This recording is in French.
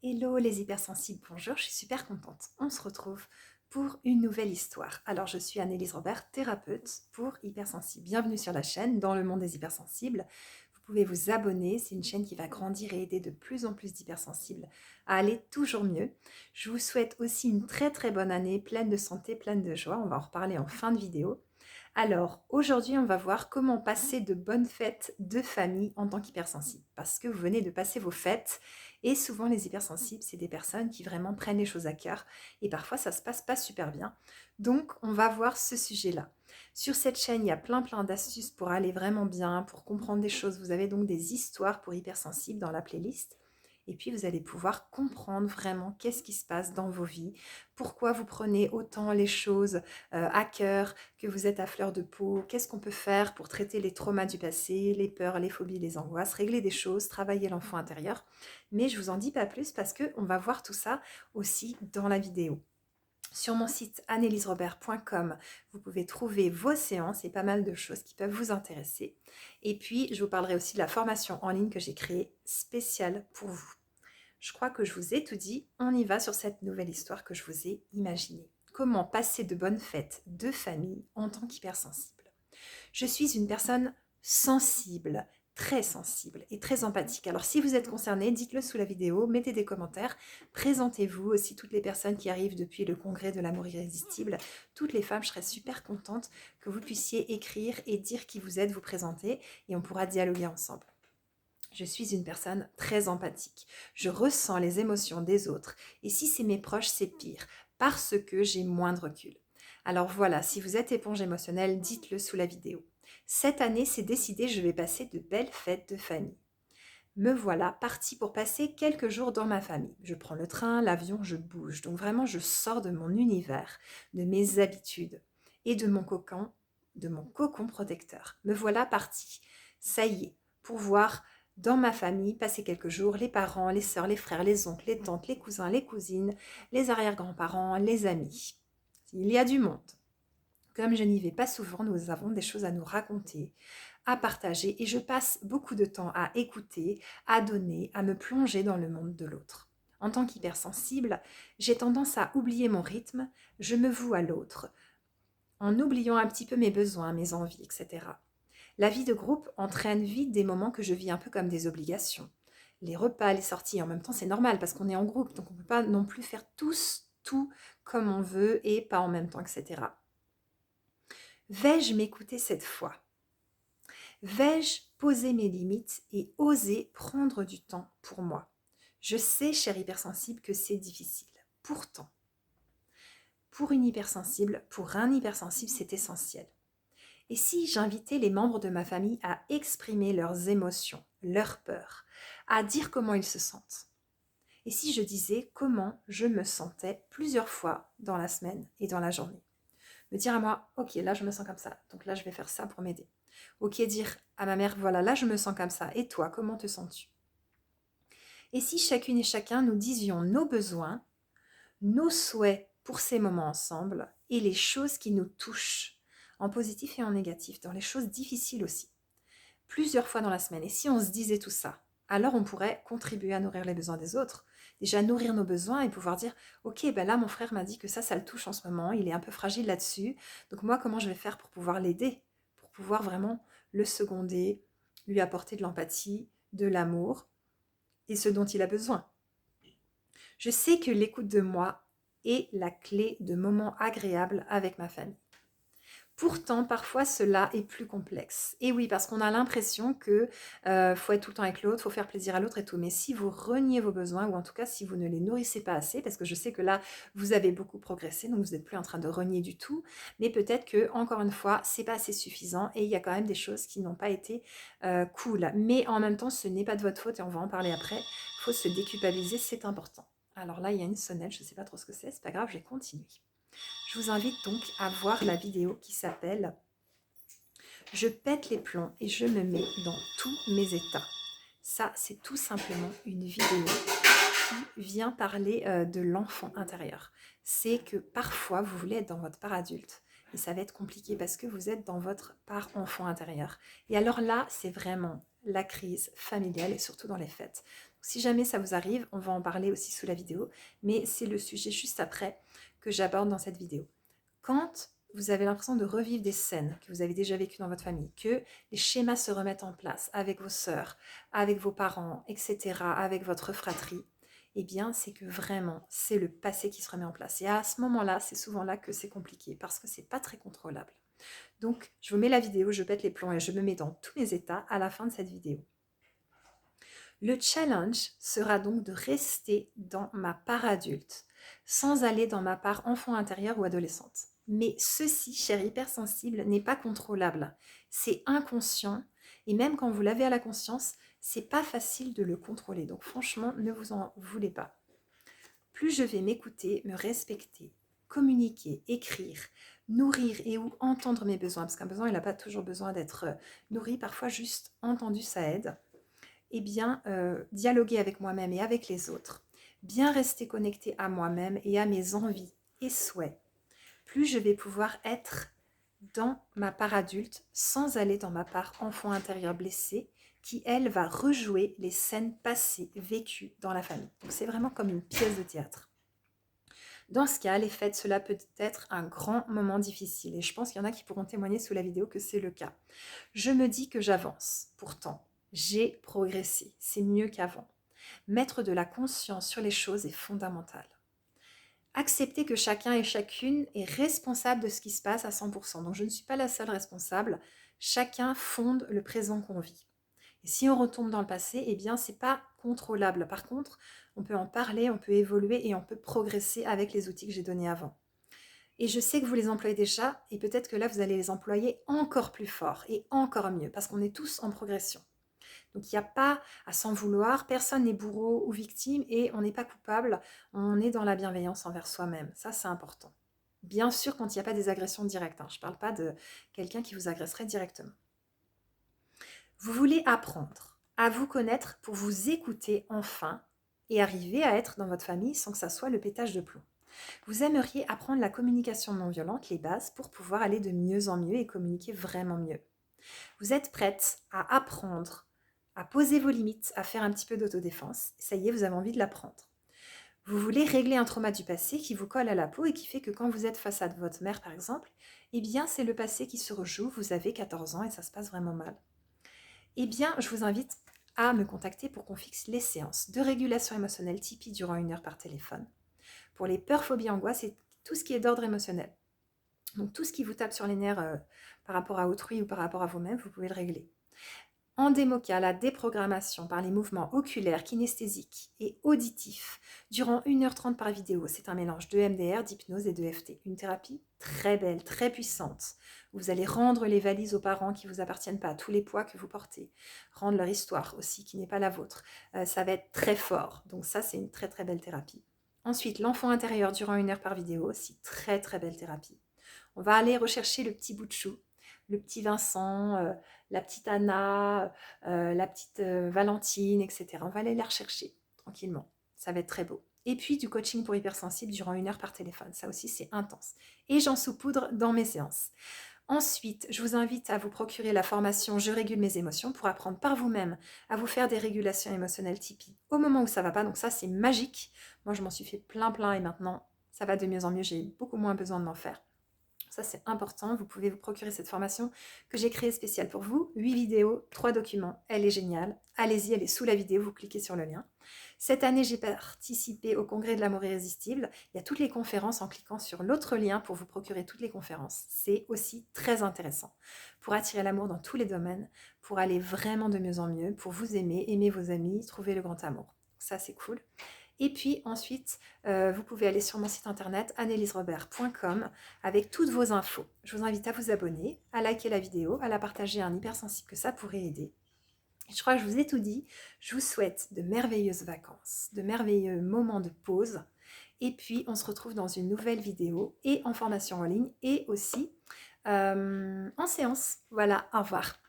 Hello les hypersensibles, bonjour, je suis super contente. On se retrouve pour une nouvelle histoire. Alors je suis Annelise Robert, thérapeute pour hypersensibles. Bienvenue sur la chaîne Dans le monde des hypersensibles. Vous pouvez vous abonner, c'est une chaîne qui va grandir et aider de plus en plus d'hypersensibles à aller toujours mieux. Je vous souhaite aussi une très bonne année, pleine de santé, pleine de joie. On va en reparler en fin de vidéo. Alors, aujourd'hui, on va voir comment passer de bonnes fêtes de famille en tant qu'hypersensible. Parce que vous venez de passer vos fêtes et souvent les hypersensibles, c'est des personnes qui vraiment prennent les choses à cœur et parfois ça se passe pas super bien. Donc, on va voir ce sujet-là. Sur cette chaîne, il y a plein d'astuces pour aller vraiment bien, pour comprendre des choses. Vous avez donc des histoires pour hypersensibles dans la playlist. Et puis, vous allez pouvoir comprendre vraiment qu'est-ce qui se passe dans vos vies, pourquoi vous prenez autant les choses à cœur, que vous êtes à fleur de peau, qu'est-ce qu'on peut faire pour traiter les traumas du passé, les peurs, les phobies, les angoisses, régler des choses, travailler l'enfant intérieur. Mais je vous en dis pas plus parce qu'on va voir tout ça aussi dans la vidéo. Sur mon site anneliserobert.com, vous pouvez trouver vos séances et pas mal de choses qui peuvent vous intéresser. Et puis, je vous parlerai aussi de la formation en ligne que j'ai créée spéciale pour vous. Je crois que je vous ai tout dit. On y va sur cette nouvelle histoire que je vous ai imaginée. Comment passer de bonnes fêtes de famille en tant qu'hypersensible. Je suis une personne sensible, très sensible et très empathique. Alors si vous êtes concerné, dites-le sous la vidéo, mettez des commentaires, présentez-vous aussi toutes les personnes qui arrivent depuis le congrès de l'amour irrésistible, toutes les femmes, je serais super contente que vous puissiez écrire et dire qui vous êtes, vous présenter et on pourra dialoguer ensemble. Je suis une personne très empathique. Je ressens les émotions des autres et si c'est mes proches, c'est pire parce que j'ai moins de recul. Alors voilà, si vous êtes éponge émotionnelle, dites-le sous la vidéo. Cette année, c'est décidé, je vais passer de belles fêtes de famille. Me voilà partie pour passer quelques jours dans ma famille. Je prends le train, l'avion, je bouge. Donc vraiment, je sors de mon univers, de mes habitudes et de mon cocon protecteur. Me voilà partie. Ça y est, pour voir dans ma famille passer quelques jours les parents, les sœurs, les frères, les oncles, les tantes, les cousins, les cousines, les arrière-grands-parents, les amis. Il y a du monde. Comme je n'y vais pas souvent, nous avons des choses à nous raconter, à partager et je passe beaucoup de temps à écouter, à donner, à me plonger dans le monde de l'autre. En tant qu'hypersensible, j'ai tendance à oublier mon rythme, je me voue à l'autre, en oubliant un petit peu mes besoins, mes envies, etc. La vie de groupe entraîne vite des moments que je vis un peu comme des obligations. Les repas, les sorties, en même temps c'est normal parce qu'on est en groupe, donc on ne peut pas non plus faire tous tout comme on veut et pas en même temps, etc. Vais-je m'écouter cette fois? Vais-je poser mes limites et oser prendre du temps pour moi? Je sais, chère hypersensible, que c'est difficile. Pourtant, pour une hypersensible, pour un hypersensible, c'est essentiel. Et si j'invitais les membres de ma famille à exprimer leurs émotions, leurs peurs, à dire comment ils se sentent? Et si je disais comment je me sentais plusieurs fois dans la semaine et dans la journée? Me dire à moi, ok, là je me sens comme ça, donc là je vais faire ça pour m'aider. Ok, dire à ma mère, voilà, là je me sens comme ça, et toi, comment te sens-tu? Et si chacune et chacun nous disions nos besoins, nos souhaits pour ces moments ensemble, et les choses qui nous touchent, en positif et en négatif, dans les choses difficiles aussi, plusieurs fois dans la semaine. Et si on se disait tout ça, alors on pourrait contribuer à nourrir les besoins des autres, déjà nourrir nos besoins et pouvoir dire, ok, ben là mon frère m'a dit que ça le touche en ce moment, il est un peu fragile là-dessus, donc moi comment je vais faire pour pouvoir l'aider, pour pouvoir vraiment le seconder, lui apporter de l'empathie, de l'amour et ce dont il a besoin. Je sais que l'écoute de moi est la clé de moments agréables avec ma famille. Pourtant, parfois, cela est plus complexe. Et oui, parce qu'on a l'impression que faut être tout le temps avec l'autre, faut faire plaisir à l'autre et tout. Mais si vous reniez vos besoins, ou en tout cas si vous ne les nourrissez pas assez, parce que je sais que là, vous avez beaucoup progressé, donc vous n'êtes plus en train de renier du tout, mais peut-être que, encore une fois, c'est pas assez suffisant et il y a quand même des choses qui n'ont pas été cool. Mais en même temps, ce n'est pas de votre faute et on va en parler après. Il faut se déculpabiliser, c'est important. Alors là, il y a une sonnette, je ne sais pas trop ce que c'est pas grave, je vais continuer. Je vous invite donc à voir la vidéo qui s'appelle « Je pète les plombs et je me mets dans tous mes états ». Ça, c'est tout simplement une vidéo qui vient parler de l'enfant intérieur. C'est que parfois, vous voulez être dans votre part adulte et ça va être compliqué parce que vous êtes dans votre part enfant intérieur. Et alors là, c'est vraiment la crise familiale et surtout dans les fêtes. Si jamais ça vous arrive, on va en parler aussi sous la vidéo, mais c'est le sujet juste après que j'aborde dans cette vidéo. Quand vous avez l'impression de revivre des scènes que vous avez déjà vécues dans votre famille, que les schémas se remettent en place avec vos sœurs, avec vos parents, etc., avec votre fratrie, eh bien, c'est que vraiment, c'est le passé qui se remet en place. Et à ce moment-là, c'est souvent là que c'est compliqué, parce que c'est pas très contrôlable. Donc, je vous mets la vidéo, je pète les plombs et je me mets dans tous mes états à la fin de cette vidéo. Le challenge sera donc de rester dans ma part adulte, sans aller dans ma part enfant intérieure ou adolescente. Mais ceci, cher hypersensible, n'est pas contrôlable. C'est inconscient, et même quand vous l'avez à la conscience, c'est pas facile de le contrôler. Donc franchement, ne vous en voulez pas. Plus je vais m'écouter, me respecter, communiquer, écrire, nourrir et ou entendre mes besoins, parce qu'un besoin, il n'a pas toujours besoin d'être nourri, parfois juste entendu, ça aide. Eh bien, dialoguer avec moi-même et avec les autres, bien rester connecté à moi-même et à mes envies et souhaits, plus je vais pouvoir être dans ma part adulte sans aller dans ma part enfant intérieur blessé qui, elle, va rejouer les scènes passées, vécues dans la famille. Donc c'est vraiment comme une pièce de théâtre. Dans ce cas, les fêtes, cela peut être un grand moment difficile et je pense qu'il y en a qui pourront témoigner sous la vidéo que c'est le cas. Je me dis que j'avance, pourtant, j'ai progressé, c'est mieux qu'avant. Mettre de la conscience sur les choses est fondamental. Accepter que chacun et chacune est responsable de ce qui se passe à 100%. Donc je ne suis pas la seule responsable, chacun fonde le présent qu'on vit. Et si on retombe dans le passé, eh bien c'est pas contrôlable. Par contre, on peut en parler, on peut évoluer et on peut progresser avec les outils que j'ai donnés avant. Et je sais que vous les employez déjà, et peut-être que là, vous allez les employer encore plus fort et encore mieux, parce qu'on est tous en progression. Donc il n'y a pas à s'en vouloir, personne n'est bourreau ou victime, et on n'est pas coupable, on est dans la bienveillance envers soi-même. Ça, c'est important. Bien sûr, quand il n'y a pas des agressions directes, hein. Je ne parle pas de quelqu'un qui vous agresserait directement. Vous voulez apprendre à vous connaître pour vous écouter enfin et arriver à être dans votre famille sans que ça soit le pétage de plomb. Vous aimeriez apprendre la communication non violente, les bases, pour pouvoir aller de mieux en mieux et communiquer vraiment mieux. Vous êtes prête à apprendre, à poser vos limites, à faire un petit peu d'autodéfense. Ça y est, vous avez envie de l'apprendre. Vous voulez régler un trauma du passé qui vous colle à la peau et qui fait que quand vous êtes face à votre mère, par exemple, eh bien, c'est le passé qui se rejoue. Vous avez 14 ans et ça se passe vraiment mal. Eh bien, je vous invite à me contacter pour qu'on fixe les séances de régulation émotionnelle Tipeee durant 1 heure par téléphone. Pour les peurs, phobies, angoisses, c'est tout ce qui est d'ordre émotionnel. Donc tout ce qui vous tape sur les nerfs par rapport à autrui ou par rapport à vous-même, vous pouvez le régler. En démoca, la déprogrammation par les mouvements oculaires, kinesthésiques et auditifs durant 1h30 par vidéo. C'est un mélange de MDR, d'hypnose et de FT. Une thérapie très belle, très puissante. Vous allez rendre les valises aux parents qui ne vous appartiennent pas, tous les poids que vous portez. Rendre leur histoire aussi, qui n'est pas la vôtre. Ça va être très fort. Donc ça, c'est une très très belle thérapie. Ensuite, l'enfant intérieur durant 1 heure par vidéo, aussi très très belle thérapie. On va aller rechercher le petit bout de chou, le petit Vincent, la petite Anna, la petite Valentine, etc. On va aller les rechercher tranquillement. Ça va être très beau. Et puis du coaching pour hypersensibles durant 1 heure par téléphone. Ça aussi, c'est intense. Et j'en saupoudre dans mes séances. Ensuite, je vous invite à vous procurer la formation Je régule mes émotions pour apprendre par vous-même à vous faire des régulations émotionnelles Tipeee au moment où ça ne va pas. Donc ça, c'est magique. Moi, je m'en suis fait plein et maintenant, ça va de mieux en mieux. J'ai beaucoup moins besoin de m'en faire. Ça, c'est important. Vous pouvez vous procurer cette formation que j'ai créée spéciale pour vous. 8 vidéos, 3 documents. Elle est géniale. Allez-y, elle est sous la vidéo. Vous cliquez sur le lien. Cette année, j'ai participé au congrès de l'amour irrésistible. Il y a toutes les conférences en cliquant sur l'autre lien pour vous procurer toutes les conférences. C'est aussi très intéressant pour attirer l'amour dans tous les domaines, pour aller vraiment de mieux en mieux, pour vous aimer, aimer vos amis, trouver le grand amour. Ça, c'est cool. Et puis ensuite, vous pouvez aller sur mon site internet anneliserobert.com avec toutes vos infos. Je vous invite à vous abonner, à liker la vidéo, à la partager à un hypersensible que ça pourrait aider. Je crois que je vous ai tout dit. Je vous souhaite de merveilleuses vacances, de merveilleux moments de pause. Et puis, on se retrouve dans une nouvelle vidéo et en formation en ligne et aussi en séance. Voilà, au revoir.